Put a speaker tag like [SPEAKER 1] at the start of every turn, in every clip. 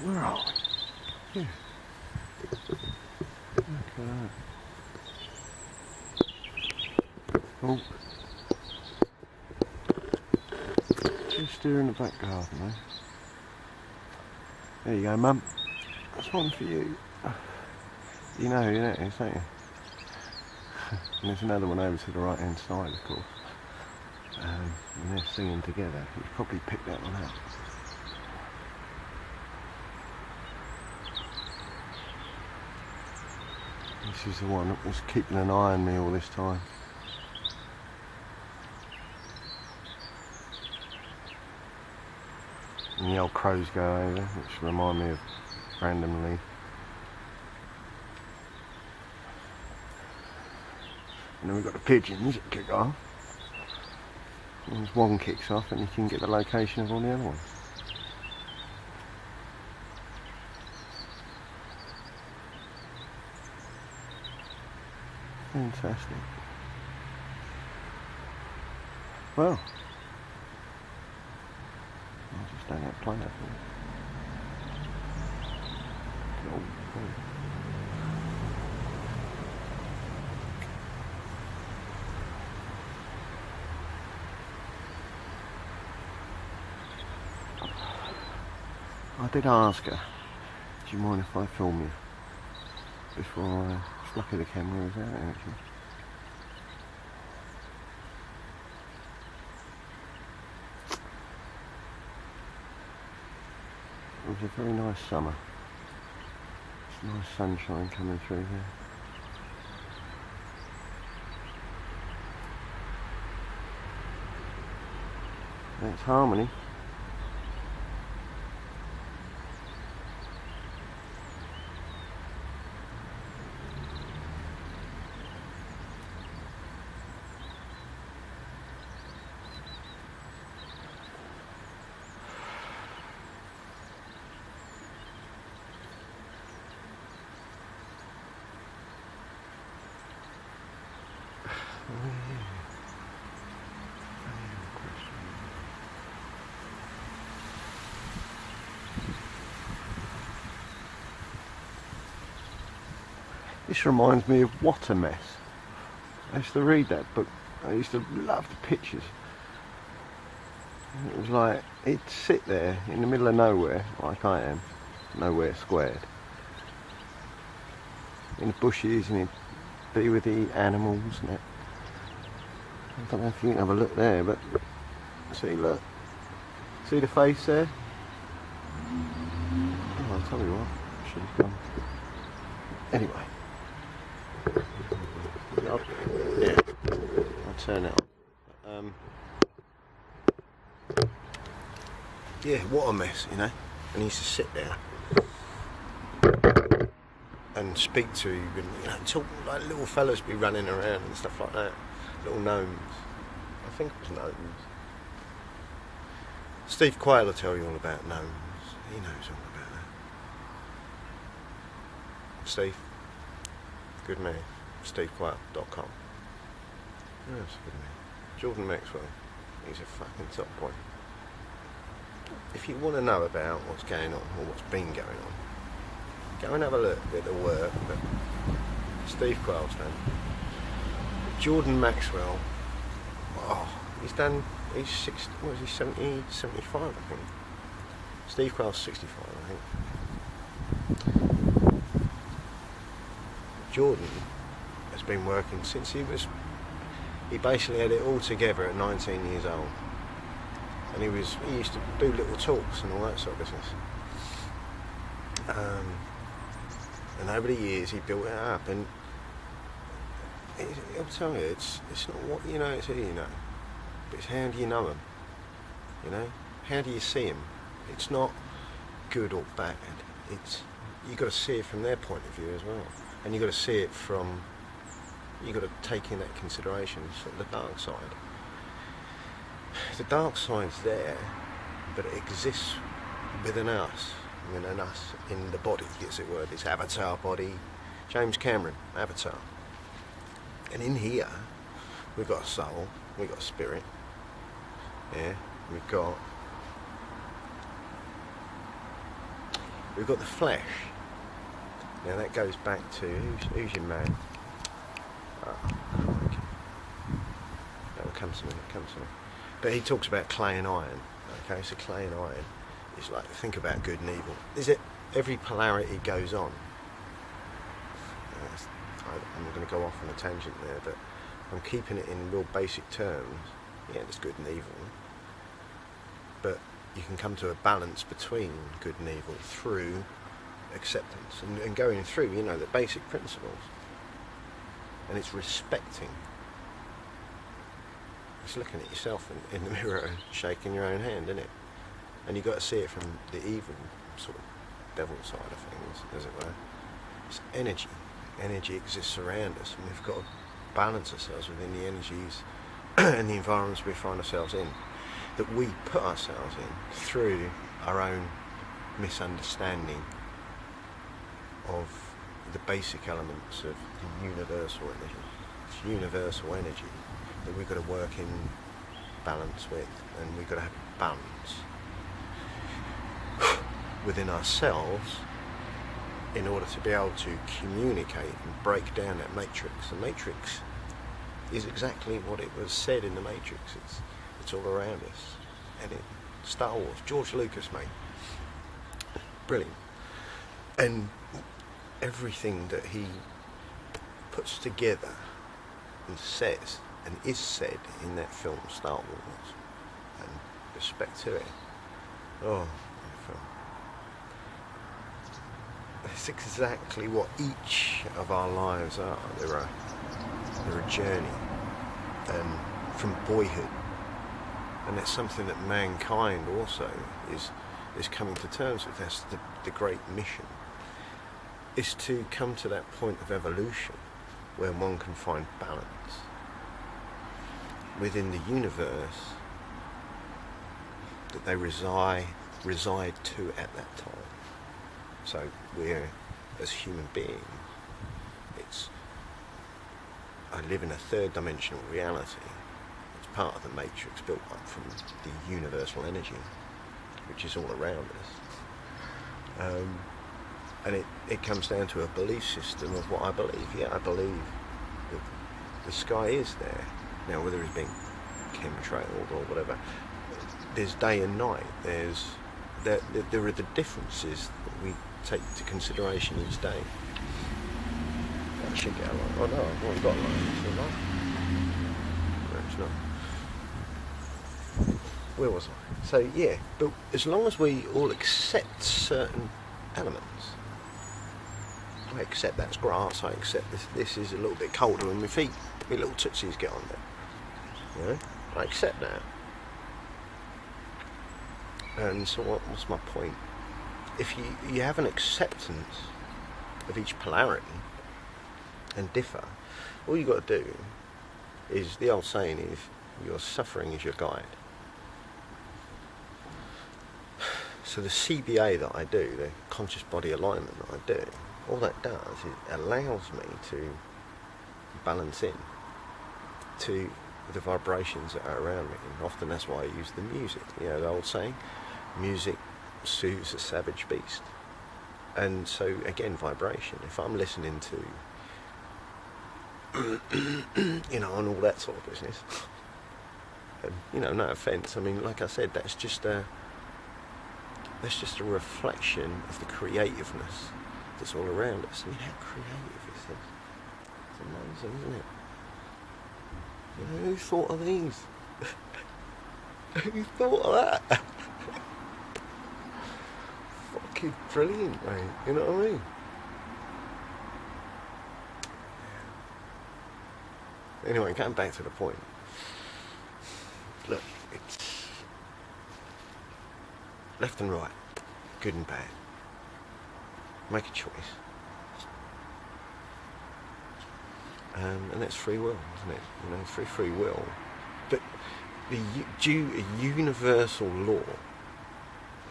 [SPEAKER 1] Where are we? Here. Look at that. Oh. Just here in the back garden, eh? There you go, Mum. That's one for you. You know who that is, don't you? And there's another one over to the right hand side, of course. And they're singing together. You've probably picked that one out. This is the one that was keeping an eye on me all this time. And the old crows go over, which remind me of randomly. And then we've got the pigeons that kick off. Once one kicks off, and you can get the location of all the other ones. Fantastic. Well, I just don't have play that for it. I did ask her, do you mind if I film you? Before I... It's lucky the camera was out actually. It was a very nice summer. It's nice sunshine coming through here. That's Harmony. This reminds me of What a Mess. I used to read that book. I used to love the pictures. It was like, he'd sit there in the middle of nowhere, like I am, nowhere squared, in the bushes, and he'd be with the animals and that. I don't know if you can have a look there, but see, look, see the face there? Oh, I'll tell you what, I should have gone. Anyway. Yeah, I'll turn it on. Yeah, what a mess, you know. And he used to sit there and speak to you, and you know, talk like little fellas be running around and stuff like that. Little gnomes. I think it was gnomes. Steve Quayle will tell you all about gnomes. He knows all about that. Steve, good man. SteveQuayle.com. Yes, good man. Jordan Maxwell, he's a fucking top boy. If you want to know about what's going on, or what's been going on, go and have a look at the work that Steve Quayle's done. Jordan Maxwell, oh, he's 60, what is he, 70, 75 I think. Steve Quayle's 65 I think. Jordan has been working since he basically had it all together at 19 years old. And he used to do little talks and all that sort of business. And over the years he built it up, and I'll tell you, it's not what you know, it's who you know. But it's how do you know him? You know? How do you see him? It's not good or bad. You've got to see it from their point of view as well. And you've got to see it from, you've got to take in that consideration, sort of the dark side. The dark side's there, but it exists within us. Within us, in the body, as it were, this avatar body. James Cameron, Avatar. And in here, we've got a soul, we've got a spirit, yeah, we've got the flesh. Now that goes back to, who's your man? That will come to me, But he talks about clay and iron, okay, so clay and iron is like, think about good and evil. Is it, every polarity goes on. I'm not going to go off on a tangent there, but I'm keeping it in real basic terms. Yeah, there's good and evil, but you can come to a balance between good and evil through acceptance and going through, you know, the basic principles. And it's respecting. It's looking at yourself in the mirror and shaking your own hand, isn't it? And you've got to see it from the evil sort of devil side of things, as it were. It's energy. Energy exists around us, and we've got to balance ourselves within the energies and the environments we find ourselves in, that we put ourselves in through our own misunderstanding of the basic elements of the universal energy. It's universal energy that we've got to work in balance with, and we've got to have balance within ourselves in order to be able to communicate and break down that matrix. The matrix is exactly what it was said in the Matrix. It's all around us. And Star Wars, George Lucas, mate. Brilliant. And everything that he puts together and says and is said in that film, Star Wars, and respect to it. Oh, that film. It's exactly what each of our lives are. They're a journey, from boyhood, and that's something that mankind also is coming to terms with. That's the great mission, is to come to that point of evolution where one can find balance within the universe that they reside to at that time. So we're, as human beings, I live in a third dimensional reality. It's part of the matrix built up from the universal energy, which is all around us. And it comes down to a belief system of what I believe. Yeah, I believe that the sky is there. Now, whether it's being chemtrailed or whatever, there's day and night. There are the differences that we take into consideration each day. I should get a light. Oh no, I've already got a light. Is there a light? No, it's not. Where was I? So yeah, but as long as we all accept certain elements, I accept that's grass, I accept this is a little bit colder and my feet, my little tootsies get on there. You know? I accept that. And so what's my point? If you have an acceptance of each polarity and differ, all you've got to do is, the old saying is, your suffering is your guide. So the CBA that I do, the conscious body alignment that I do, all that does is it allows me to balance in to the vibrations that are around me. And often that's why I use the music. You know, the old saying, music soothes a savage beast. And so again, vibration. If I'm listening to you know, and all that sort of business, and, you know, no offence, I mean, like I said, that's just a reflection of the creativeness that's all around us. I mean, how creative is this? It's amazing, isn't it? You know, who thought of these? Who thought of that? Fucking brilliant, mate. You know what I mean? Anyway, getting back to the point. Look, it's left and right, good and bad. Make a choice. And that's free will, isn't it? You know, through free will. But a universal law,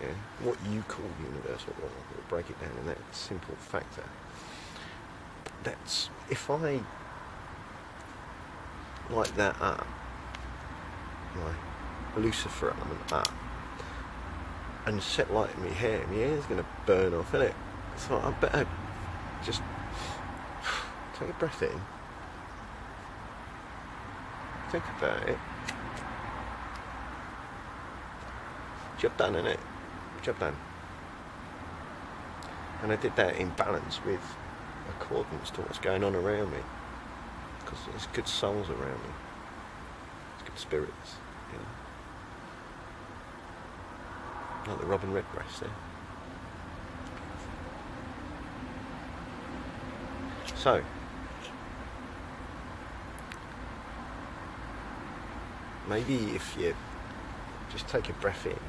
[SPEAKER 1] yeah, what you call universal law, we'll break it down in that simple factor. That's, if I like that up, my lucifer element up, and set light in my hair's going to burn off, isn't it? So I better just take a breath in, think about it. Job done, innit? Job done. And I did that in balance with accordance to what's going on around me, because there's good souls around me, there's good spirits, you know, like the robin redbreast there. So maybe if you just take a breath in and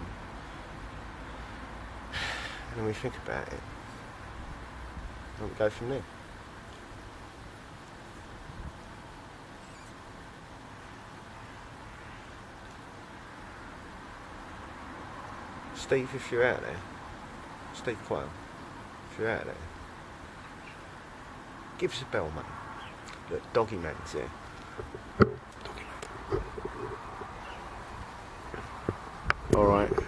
[SPEAKER 1] then we think about it, and we go from there. Steve, if you're out there, Steve Quayle, if you're out there, give us a bell, mate. Look, Doggy Man's here. Alright.